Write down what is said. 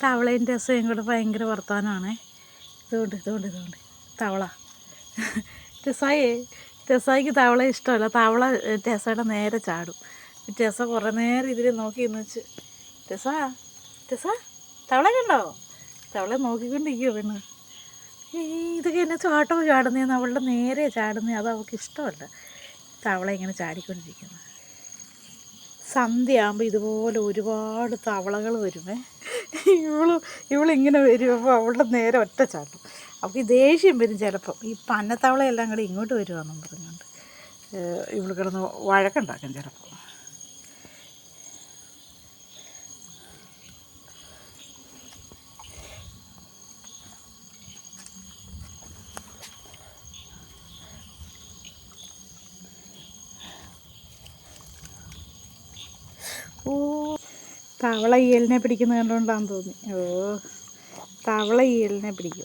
തവളയും രസയും കൂടെ ഭയങ്കര വർത്തമാനമാണേ. ഇതുകൊണ്ട് തവള. രസായിക്ക് തവള ഇഷ്ടമല്ല. തവള രസയുടെ നേരെ ചാടും. രസ കുറേ നേരം ഇതിൽ നോക്കി എന്ന് വെച്ച് രസ തവള കണ്ടോ? തവളെ നോക്കിക്കൊണ്ടിരിക്കുമോ പെണ്ണ്. ഇതൊക്കെ എന്നെ ചാടുന്നതെന്ന് അവളുടെ നേരെ ചാടുന്നത്. അത് അവൾക്ക് ഇഷ്ടമല്ല. തവള ഇങ്ങനെ ചാടിക്കൊണ്ടിരിക്കുന്നത്. സന്ധ്യയാകുമ്പോൾ ഇതുപോലെ ഒരുപാട് തവളകൾ വരുമേ. ഇവളിങ്ങനെ വരും. അപ്പോൾ അവളുടെ നേരെ ഒറ്റ ചാട്ടും. അവൾക്ക് ദേഷ്യം വരും ചിലപ്പം. ഈ പന്നത്തവളയെല്ലാം കൂടെ ഇങ്ങോട്ട് വരുവാണെന്നും പറഞ്ഞുകൊണ്ട് ഇവൾ കിടന്ന് വഴക്കുണ്ടാക്കും ചിലപ്പോൾ. തവള ഈയലിനെ പിടിക്കുന്നത് കണ്ടുകൊണ്ടാണെന്ന് തോന്നി. തവള ഈയലിനെ പിടിക്കും.